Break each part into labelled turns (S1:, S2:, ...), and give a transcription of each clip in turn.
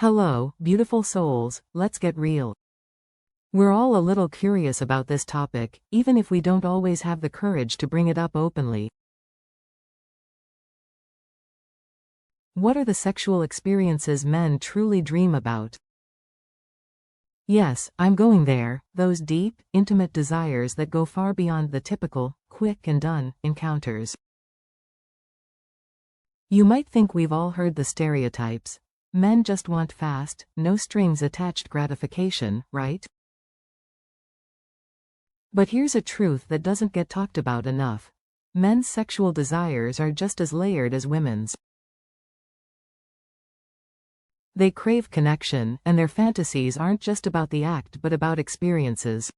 S1: Hello, beautiful souls, let's get real. We're all a little curious about this topic, even if we don't always have the courage to bring it up openly. What are the sexual experiences men truly dream about? Yes, I'm going there, those deep, intimate desires that go far beyond the typical, quick and done, encounters. You might think we've all heard the stereotypes. Men just want fast, no strings attached gratification, right? But here's a truth that doesn't get talked about enough. Men's sexual desires are just as layered as women's. They crave connection, and their fantasies aren't just about the act but about experiences.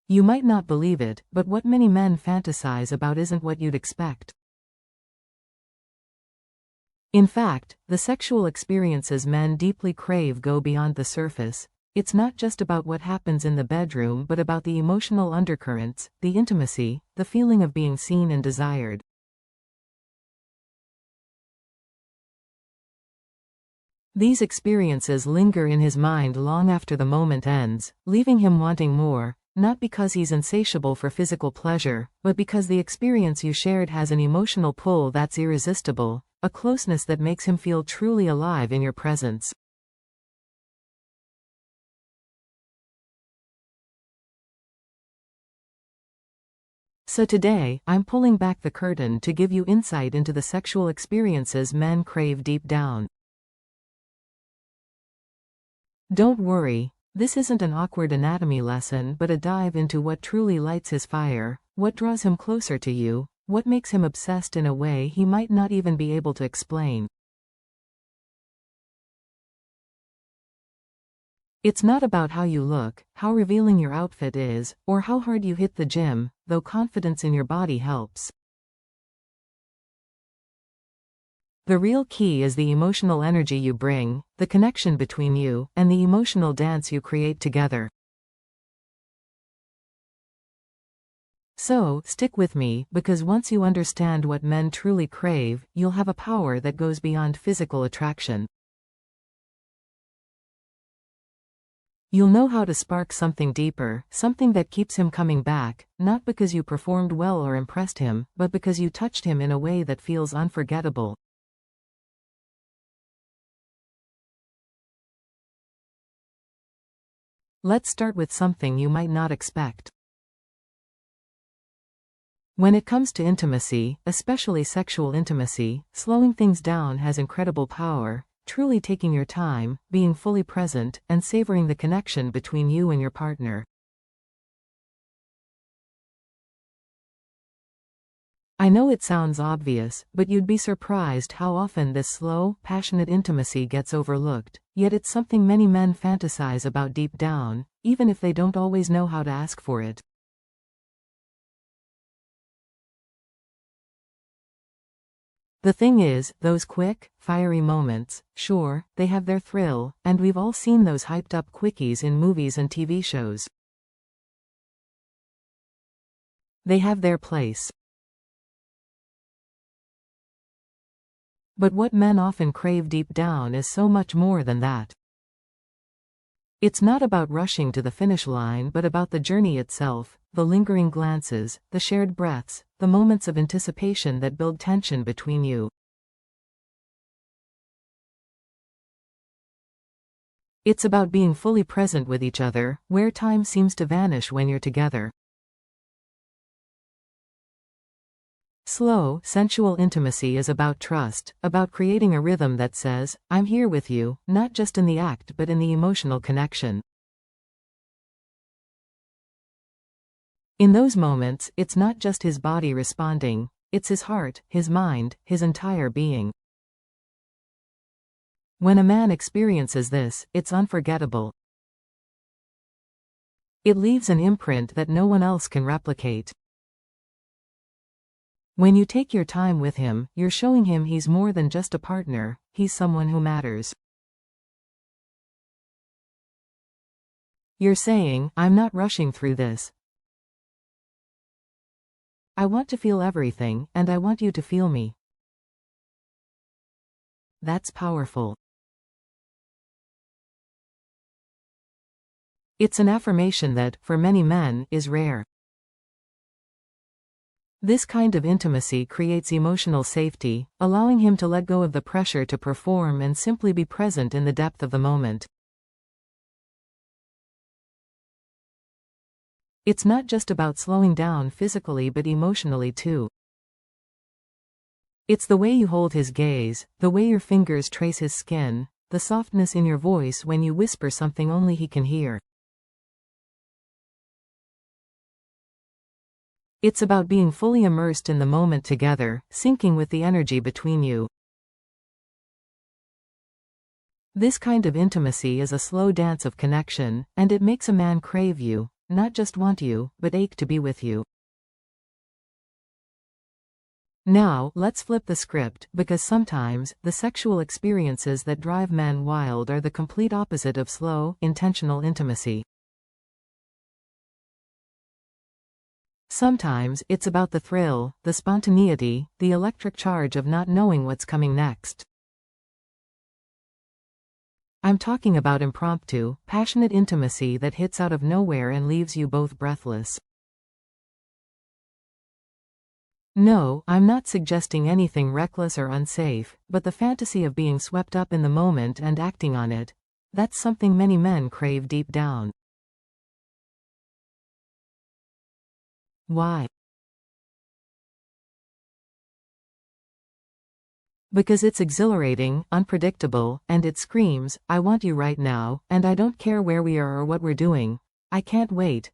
S1: You might not believe it, but what many men fantasize about isn't what you'd expect. In fact, the sexual experiences men deeply crave go beyond the surface. It's not just about what happens in the bedroom but about the emotional undercurrents, the intimacy, the feeling of being seen and desired. These experiences linger in his mind long after the moment ends, leaving him wanting more, not because he's insatiable for physical pleasure, but because the experience you shared has an emotional pull that's irresistible, a closeness that makes him feel truly alive in your presence. So today, I'm pulling back the curtain to give you insight into the sexual experiences men crave deep down. Don't worry, this isn't an awkward anatomy lesson but a dive into what truly lights his fire, what draws him closer to you, what makes him obsessed in a way he might not even be able to explain. It's not about how you look, how revealing your outfit is, or how hard you hit the gym, though confidence in your body helps. The real key is the emotional energy you bring, the connection between you, and the emotional dance you create together. So, stick with me, because once you understand what men truly crave, you'll have a power that goes beyond physical attraction. You'll know how to spark something deeper, something that keeps him coming back, not because you performed well or impressed him, but because you touched him in a way that feels unforgettable. Let's start with something you might not expect. When it comes to intimacy, especially sexual intimacy, slowing things down has incredible power, truly taking your time, being fully present, and savoring the connection between you and your partner. I know it sounds obvious, but you'd be surprised how often this slow, passionate intimacy gets overlooked, yet it's something many men fantasize about deep down, even if they don't always know how to ask for it. The thing is, those quick, fiery moments, sure, they have their thrill, and we've all seen those hyped-up quickies in movies and TV shows. They have their place. But what men often crave deep down is so much more than that. It's not about rushing to the finish line but about the journey itself, the lingering glances, the shared breaths, the moments of anticipation that build tension between you. It's about being fully present with each other, where time seems to vanish when you're together. Slow, sensual intimacy is about trust, about creating a rhythm that says, I'm here with you, not just in the act but in the emotional connection. In those moments, it's not just his body responding, it's his heart, his mind, his entire being. When a man experiences this, it's unforgettable. It leaves an imprint that no one else can replicate. When you take your time with him, you're showing him he's more than just a partner, he's someone who matters. You're saying, I'm not rushing through this. I want to feel everything, and I want you to feel me. that's powerful. It's an affirmation that, for many men, is rare. This kind of intimacy creates emotional safety, allowing him to let go of the pressure to perform and simply be present in the depth of the moment. It's not just about slowing down physically but emotionally too. It's the way you hold his gaze, the way your fingers trace his skin, the softness in your voice when you whisper something only he can hear. It's about being fully immersed in the moment together, syncing with the energy between you. This kind of intimacy is a slow dance of connection, and it makes a man crave you, not just want you, but ache to be with you. Now, let's flip the script, because sometimes, the sexual experiences that drive men wild are the complete opposite of slow, intentional intimacy. Sometimes, it's about the thrill, the spontaneity, the electric charge of not knowing what's coming next. I'm talking about impromptu, passionate intimacy that hits out of nowhere and leaves you both breathless. No, I'm not suggesting anything reckless or unsafe, but the fantasy of being swept up in the moment and acting on it, that's something many men crave deep down. Why? Because it's exhilarating, unpredictable, and it screams, I want you right now, and I don't care where we are or what we're doing. I can't wait.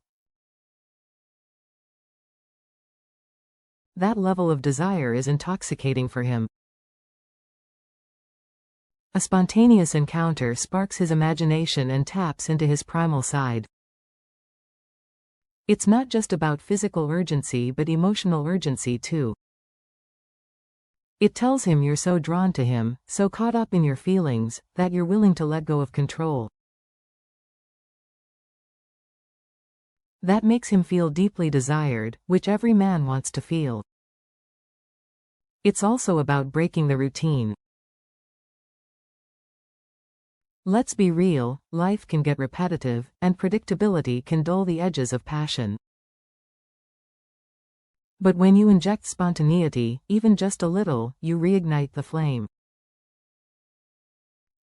S1: That level of desire is intoxicating for him. A spontaneous encounter sparks his imagination and taps into his primal side. It's not just about physical urgency but emotional urgency too. It tells him you're so drawn to him, so caught up in your feelings, that you're willing to let go of control. That makes him feel deeply desired, which every man wants to feel. It's also about breaking the routine. Let's be real, life can get repetitive, and predictability can dull the edges of passion. But when you inject spontaneity, even just a little, you reignite the flame.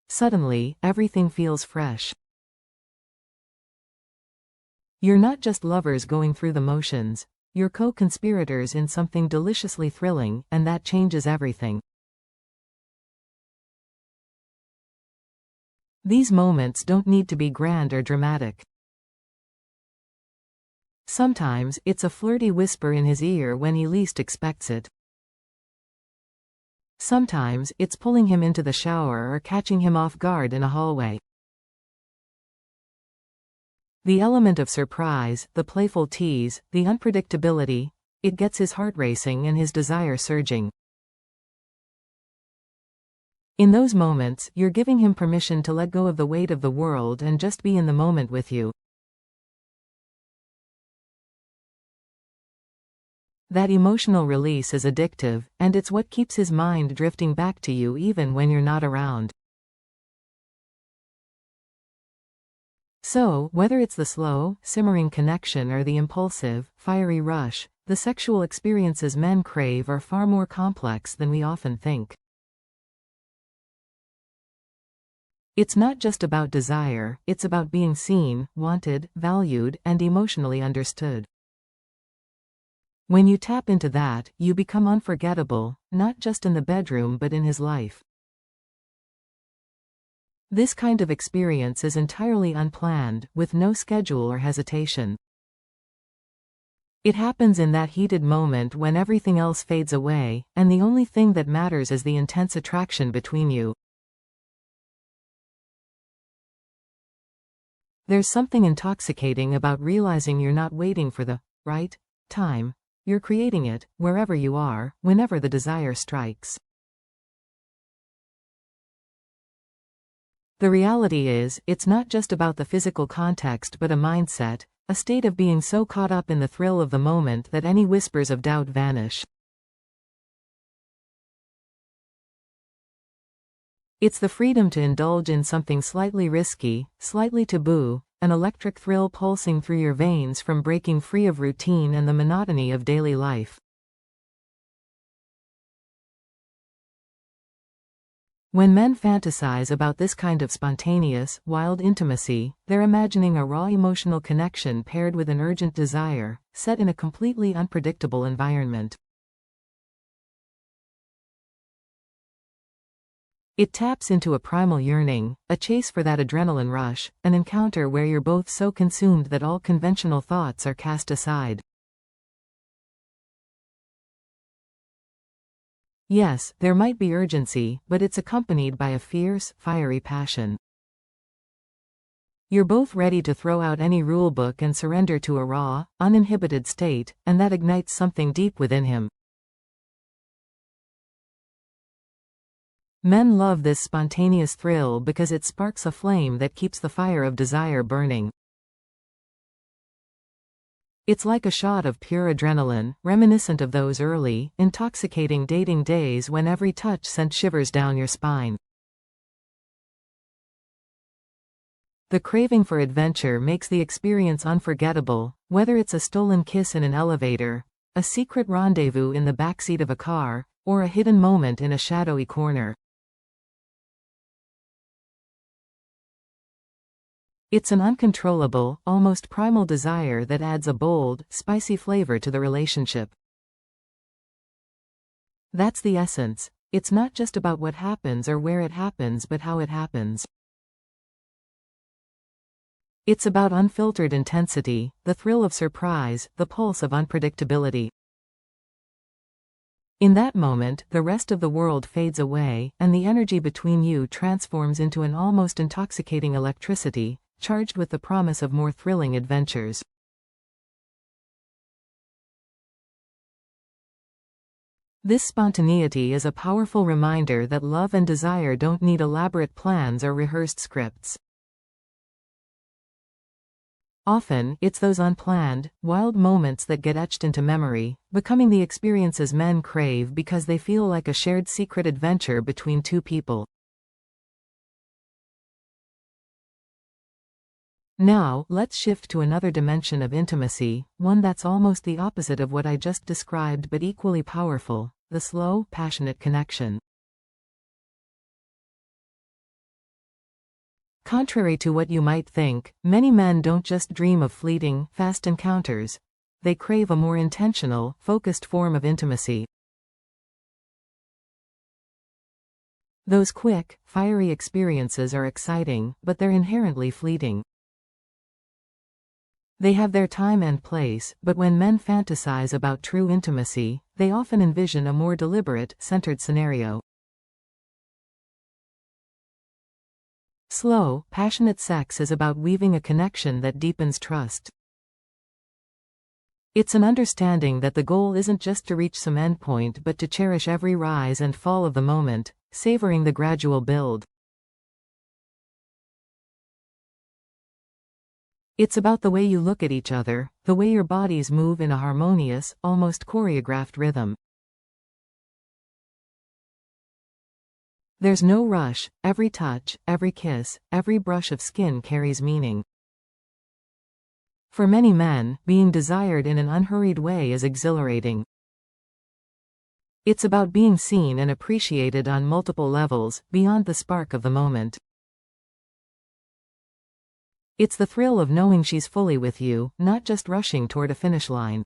S1: Suddenly, everything feels fresh. You're not just lovers going through the motions, you're co-conspirators in something deliciously thrilling, and that changes everything. These moments don't need to be grand or dramatic. Sometimes, it's a flirty whisper in his ear when he least expects it. Sometimes, it's pulling him into the shower or catching him off guard in a hallway. The element of surprise, the playful tease, the unpredictability, it gets his heart racing and his desire surging. In those moments, you're giving him permission to let go of the weight of the world and just be in the moment with you. That emotional release is addictive, and it's what keeps his mind drifting back to you even when you're not around. So, whether it's the slow, simmering connection or the impulsive, fiery rush, the sexual experiences men crave are far more complex than we often think. It's not just about desire, it's about being seen, wanted, valued, and emotionally understood. When you tap into that, you become unforgettable, not just in the bedroom but in his life. This kind of experience is entirely unplanned, with no schedule or hesitation. It happens in that heated moment when everything else fades away, and the only thing that matters is the intense attraction between you. There's something intoxicating about realizing you're not waiting for the right time. You're creating it, wherever you are, whenever the desire strikes. The reality is, it's not just about the physical context but a mindset, a state of being so caught up in the thrill of the moment that any whispers of doubt vanish. It's the freedom to indulge in something slightly risky, slightly taboo, an electric thrill pulsing through your veins from breaking free of routine and the monotony of daily life. When men fantasize about this kind of spontaneous, wild intimacy, they're imagining a raw emotional connection paired with an urgent desire, set in a completely unpredictable environment. It taps into a primal yearning, a chase for that adrenaline rush, an encounter where you're both so consumed that all conventional thoughts are cast aside. Yes, there might be urgency, but it's accompanied by a fierce, fiery passion. You're both ready to throw out any rulebook and surrender to a raw, uninhibited state, and that ignites something deep within him. Men love this spontaneous thrill because it sparks a flame that keeps the fire of desire burning. It's like a shot of pure adrenaline, reminiscent of those early, intoxicating dating days when every touch sent shivers down your spine. The craving for adventure makes the experience unforgettable, whether it's a stolen kiss in an elevator, a secret rendezvous in the backseat of a car, or a hidden moment in a shadowy corner. It's an uncontrollable, almost primal desire that adds a bold, spicy flavor to the relationship. That's the essence. It's not just about what happens or where it happens but how it happens. It's about unfiltered intensity, the thrill of surprise, the pulse of unpredictability. In that moment, the rest of the world fades away, and the energy between you transforms into an almost intoxicating electricity, charged with the promise of more thrilling adventures. This spontaneity is a powerful reminder that love and desire don't need elaborate plans or rehearsed scripts. Often, it's those unplanned, wild moments that get etched into memory, becoming the experiences men crave because they feel like a shared secret adventure between two people. Now, let's shift to another dimension of intimacy, one that's almost the opposite of what I just described but equally powerful: the slow, passionate connection. Contrary to what you might think, many men don't just dream of fleeting, fast encounters. They crave a more intentional, focused form of intimacy. Those quick, fiery experiences are exciting, but they're inherently fleeting. They have their time and place, but when men fantasize about true intimacy, they often envision a more deliberate, centered scenario. Slow, passionate sex is about weaving a connection that deepens trust. It's an understanding that the goal isn't just to reach some endpoint but to cherish every rise and fall of the moment, savoring the gradual build. It's about the way you look at each other, the way your bodies move in a harmonious, almost choreographed rhythm. There's no rush, every touch, every kiss, every brush of skin carries meaning. For many men, being desired in an unhurried way is exhilarating. It's about being seen and appreciated on multiple levels, beyond the spark of the moment. It's the thrill of knowing she's fully with you, not just rushing toward a finish line.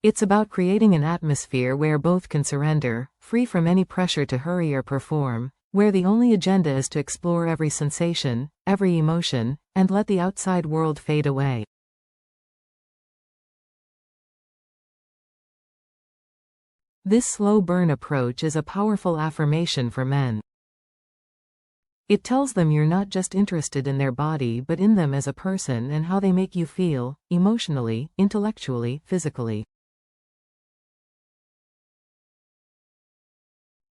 S1: It's about creating an atmosphere where both can surrender, free from any pressure to hurry or perform, where the only agenda is to explore every sensation, every emotion, and let the outside world fade away. This slow burn approach is a powerful affirmation for men. It tells them you're not just interested in their body but in them as a person and how they make you feel, emotionally, intellectually, physically.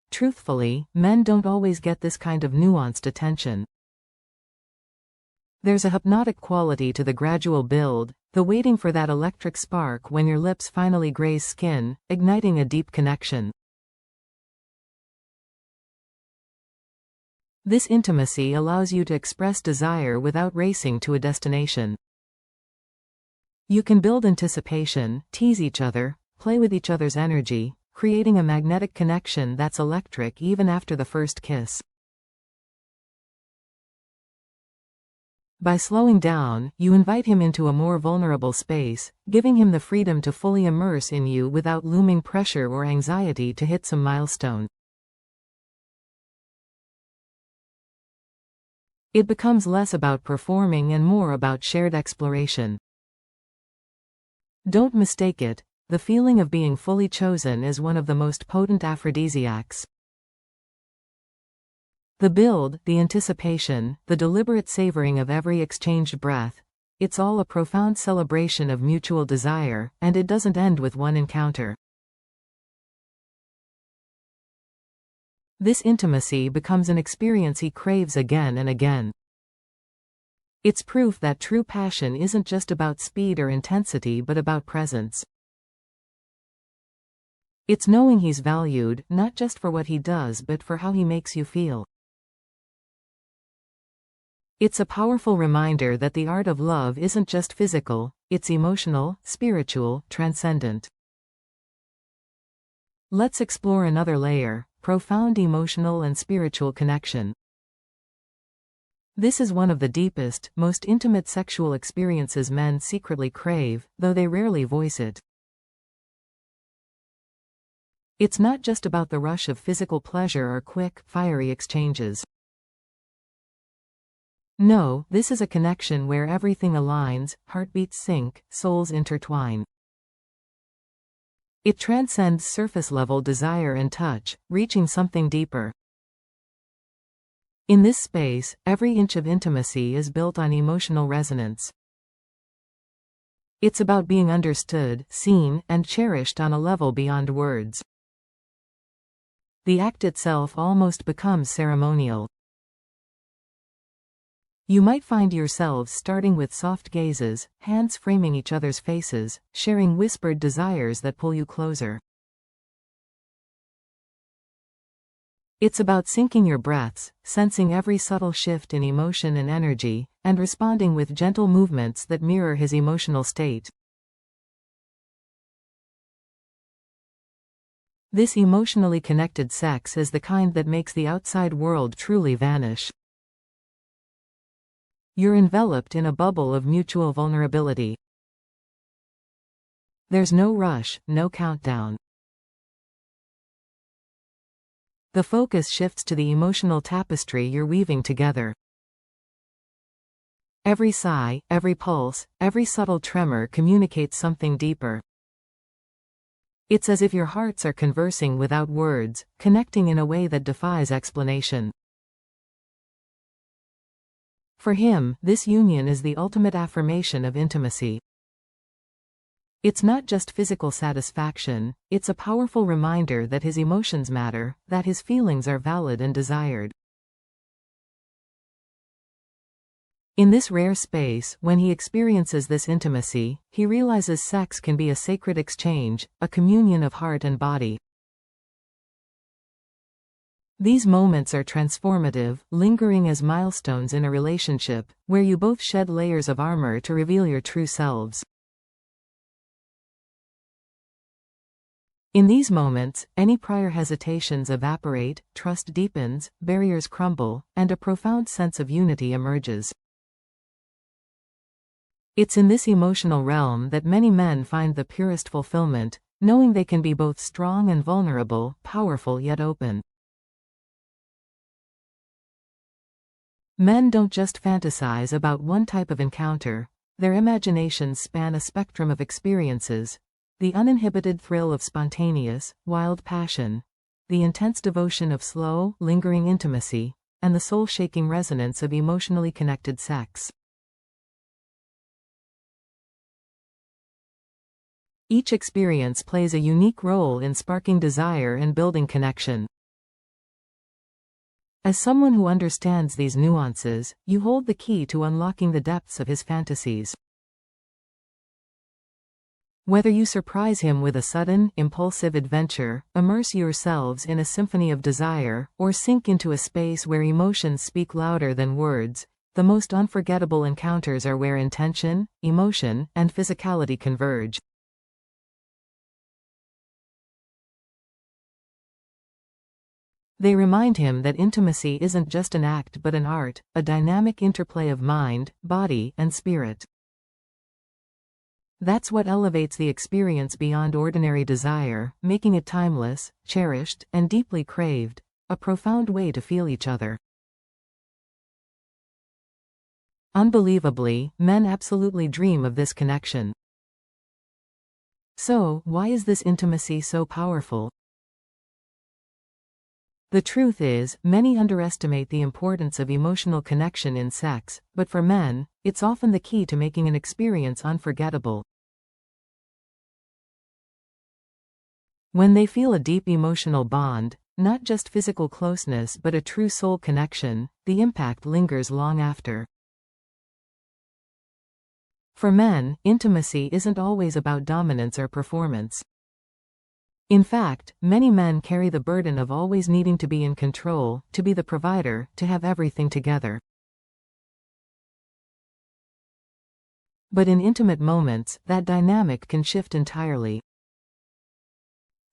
S1: Truthfully, men don't always get this kind of nuanced attention. There's a hypnotic quality to the gradual build, the waiting for that electric spark when your lips finally graze skin, igniting a deep connection. This intimacy allows you to express desire without racing to a destination. You can build anticipation, tease each other, play with each other's energy, creating a magnetic connection that's electric even after the first kiss. By slowing down, you invite him into a more vulnerable space, giving him the freedom to fully immerse in you without looming pressure or anxiety to hit some milestone. It becomes less about performing and more about shared exploration. Don't mistake it, the feeling of being fully chosen is one of the most potent aphrodisiacs. The build, the anticipation, the deliberate savoring of every exchanged breath, it's all a profound celebration of mutual desire, and it doesn't end with one encounter. This intimacy becomes an experience he craves again and again. It's proof that true passion isn't just about speed or intensity but about presence. It's knowing he's valued, not just for what he does but for how he makes you feel. It's a powerful reminder that the art of love isn't just physical, it's emotional, spiritual, transcendent. Let's explore another layer, profound emotional and spiritual connection. This is one of the deepest, most intimate sexual experiences men secretly crave, though they rarely voice it. It's not just about the rush of physical pleasure or quick, fiery exchanges. No, this is a connection where everything aligns, heartbeats sync, souls intertwine. It transcends surface-level desire and touch, reaching something deeper. In this space, every inch of intimacy is built on emotional resonance. It's about being understood, seen, and cherished on a level beyond words. The act itself almost becomes ceremonial. You might find yourselves starting with soft gazes, hands framing each other's faces, sharing whispered desires that pull you closer. It's about syncing your breaths, sensing every subtle shift in emotion and energy, and responding with gentle movements that mirror his emotional state. This emotionally connected sex is the kind that makes the outside world truly vanish. You're enveloped in a bubble of mutual vulnerability. There's no rush, no countdown. The focus shifts to the emotional tapestry you're weaving together. Every sigh, every pulse, every subtle tremor communicates something deeper. It's as if your hearts are conversing without words, connecting in a way that defies explanation. For him, this union is the ultimate affirmation of intimacy. It's not just physical satisfaction, it's a powerful reminder that his emotions matter, that his feelings are valid and desired. In this rare space, when he experiences this intimacy, he realizes sex can be a sacred exchange, a communion of heart and body. These moments are transformative, lingering as milestones in a relationship, where you both shed layers of armor to reveal your true selves. In these moments, any prior hesitations evaporate, trust deepens, barriers crumble, and a profound sense of unity emerges. It's in this emotional realm that many men find the purest fulfillment, knowing they can be both strong and vulnerable, powerful yet open. Men don't just fantasize about one type of encounter, their imaginations span a spectrum of experiences: the uninhibited thrill of spontaneous, wild passion, the intense devotion of slow, lingering intimacy, and the soul-shaking resonance of emotionally connected sex. Each experience plays a unique role in sparking desire and building connection. As someone who understands these nuances, you hold the key to unlocking the depths of his fantasies. Whether you surprise him with a sudden, impulsive adventure, immerse yourselves in a symphony of desire, or sink into a space where emotions speak louder than words, the most unforgettable encounters are where intention, emotion, and physicality converge. They remind him that intimacy isn't just an act but an art, a dynamic interplay of mind, body, and spirit. That's what elevates the experience beyond ordinary desire, making it timeless, cherished, and deeply craved, a profound way to feel each other. Unbelievably, men absolutely dream of this connection. So, why is this intimacy so powerful? The truth is, many underestimate the importance of emotional connection in sex, but for men, it's often the key to making an experience unforgettable. When they feel a deep emotional bond, not just physical closeness but a true soul connection, the impact lingers long after. For men, intimacy isn't always about dominance or performance. In fact, many men carry the burden of always needing to be in control, to be the provider, to have everything together. But in intimate moments, that dynamic can shift entirely.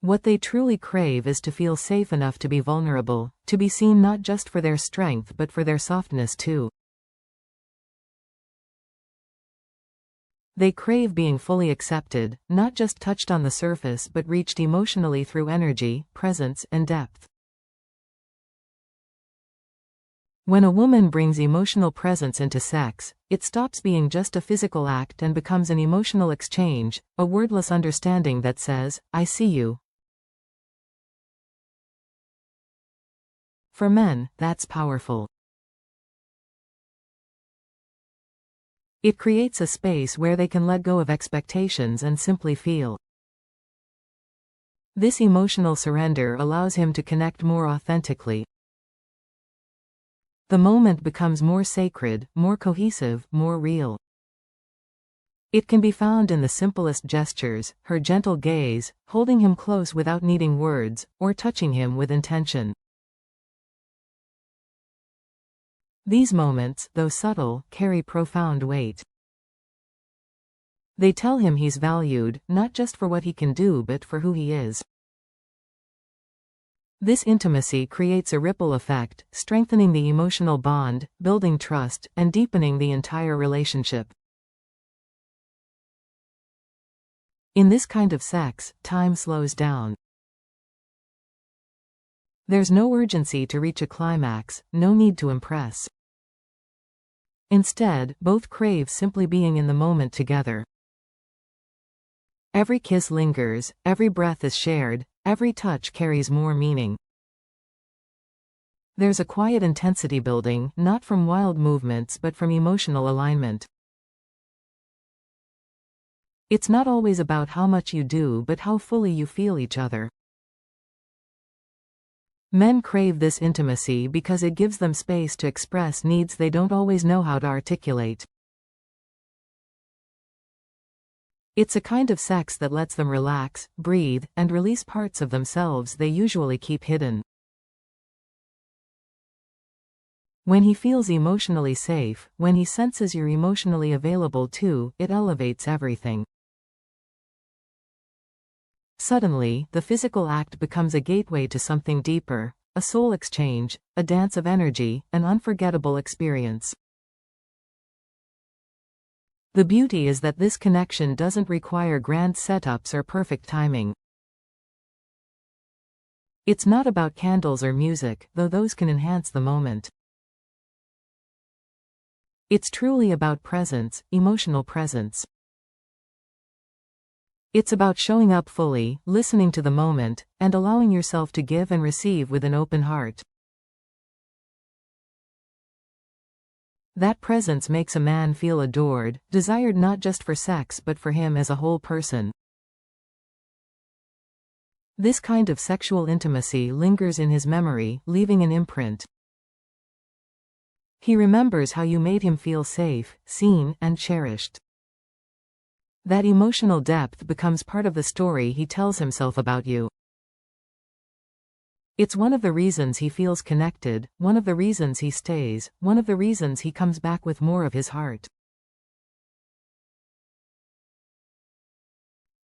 S1: What they truly crave is to feel safe enough to be vulnerable, to be seen not just for their strength but for their softness too. They crave being fully accepted, not just touched on the surface but reached emotionally through energy, presence, and depth. When a woman brings emotional presence into sex, it stops being just a physical act and becomes an emotional exchange, a wordless understanding that says, "I see you." For men, that's powerful. It creates a space where they can let go of expectations and simply feel. This emotional surrender allows him to connect more authentically. The moment becomes more sacred, more cohesive, more real. It can be found in the simplest gestures, her gentle gaze, holding him close without needing words, or touching him with intention. These moments, though subtle, carry profound weight. They tell him he's valued, not just for what he can do but for who he is. This intimacy creates a ripple effect, strengthening the emotional bond, building trust, and deepening the entire relationship. In this kind of sex, time slows down. There's no urgency to reach a climax, no need to impress. Instead, both crave simply being in the moment together. Every kiss lingers, every breath is shared, every touch carries more meaning. There's a quiet intensity building, not from wild movements but from emotional alignment. It's not always about how much you do but how fully you feel each other. Men crave this intimacy because it gives them space to express needs they don't always know how to articulate. It's a kind of sex that lets them relax, breathe, and release parts of themselves they usually keep hidden. When he feels emotionally safe, when he senses you're emotionally available too, it elevates everything. Suddenly, the physical act becomes a gateway to something deeper, a soul exchange, a dance of energy, an unforgettable experience. The beauty is that this connection doesn't require grand setups or perfect timing. It's not about candles or music, though those can enhance the moment. It's truly about presence, emotional presence. It's about showing up fully, listening to the moment, and allowing yourself to give and receive with an open heart. That presence makes a man feel adored, desired not just for sex but for him as a whole person. This kind of sexual intimacy lingers in his memory, leaving an imprint. He remembers how you made him feel safe, seen, and cherished. That emotional depth becomes part of the story he tells himself about you. It's one of the reasons he feels connected, one of the reasons he stays, one of the reasons he comes back with more of his heart.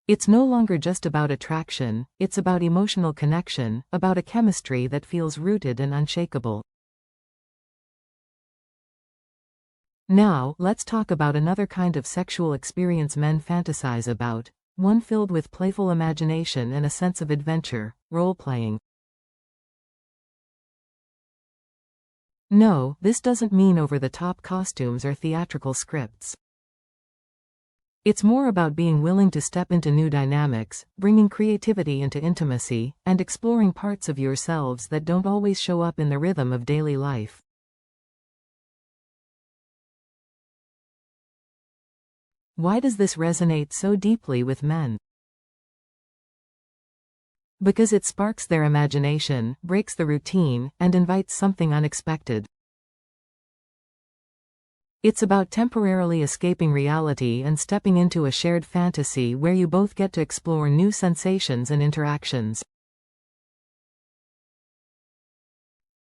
S1: It's no longer just about attraction, it's about emotional connection, about a chemistry that feels rooted and unshakable. Now, let's talk about another kind of sexual experience men fantasize about, one filled with playful imagination and a sense of adventure, role-playing. No, this doesn't mean over-the-top costumes or theatrical scripts. It's more about being willing to step into new dynamics, bringing creativity into intimacy, and exploring parts of yourselves that don't always show up in the rhythm of daily life. Why does this resonate so deeply with men? Because it sparks their imagination, breaks the routine, and invites something unexpected. It's about temporarily escaping reality and stepping into a shared fantasy where you both get to explore new sensations and interactions.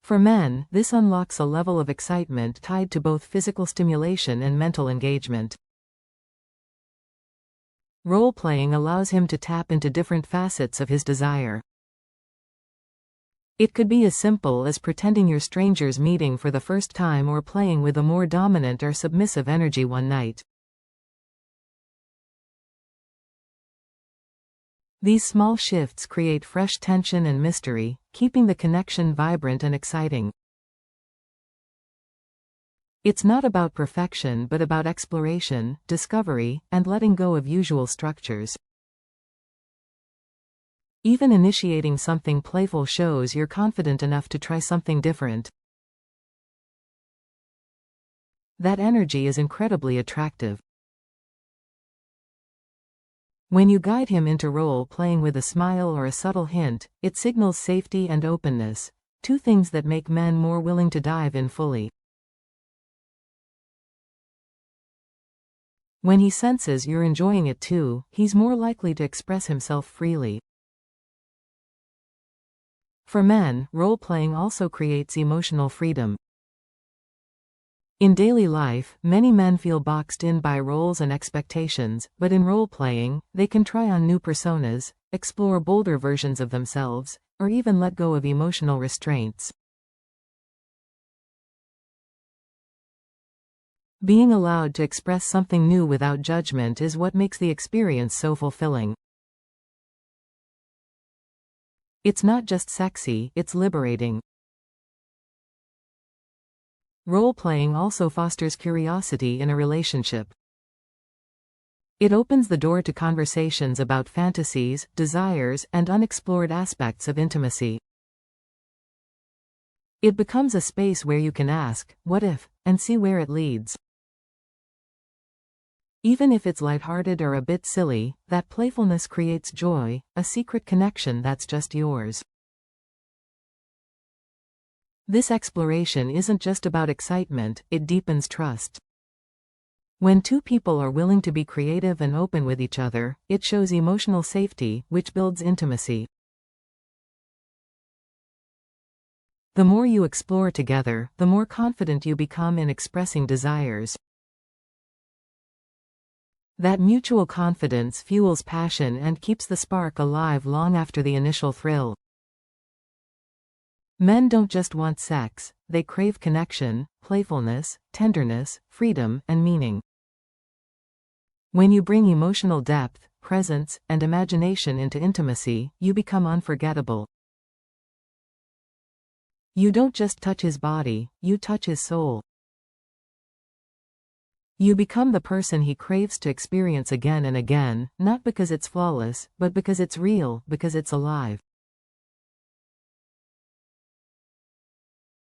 S1: For men, this unlocks a level of excitement tied to both physical stimulation and mental engagement. Role-playing allows him to tap into different facets of his desire. It could be as simple as pretending you're strangers meeting for the first time or playing with a more dominant or submissive energy one night. These small shifts create fresh tension and mystery, keeping the connection vibrant and exciting. It's not about perfection but about exploration, discovery, and letting go of usual structures. Even initiating something playful shows you're confident enough to try something different. That energy is incredibly attractive. When you guide him into role-playing with a smile or a subtle hint, it signals safety and openness, two things that make men more willing to dive in fully. When he senses you're enjoying it too, he's more likely to express himself freely. For men, role-playing also creates emotional freedom. In daily life, many men feel boxed in by roles and expectations, but in role-playing, they can try on new personas, explore bolder versions of themselves, or even let go of emotional restraints. Being allowed to express something new without judgment is what makes the experience so fulfilling. It's not just sexy, it's liberating. Role-playing also fosters curiosity in a relationship. It opens the door to conversations about fantasies, desires, and unexplored aspects of intimacy. It becomes a space where you can ask, "What if?" and see where it leads. Even if it's lighthearted or a bit silly, that playfulness creates joy, a secret connection that's just yours. This exploration isn't just about excitement, it deepens trust. When two people are willing to be creative and open with each other, it shows emotional safety, which builds intimacy. The more you explore together, the more confident you become in expressing desires. That mutual confidence fuels passion and keeps the spark alive long after the initial thrill. Men don't just want sex, they crave connection, playfulness, tenderness, freedom, and meaning. When you bring emotional depth, presence, and imagination into intimacy, you become unforgettable. You don't just touch his body, you touch his soul. You become the person he craves to experience again and again, not because it's flawless, but because it's real, because it's alive.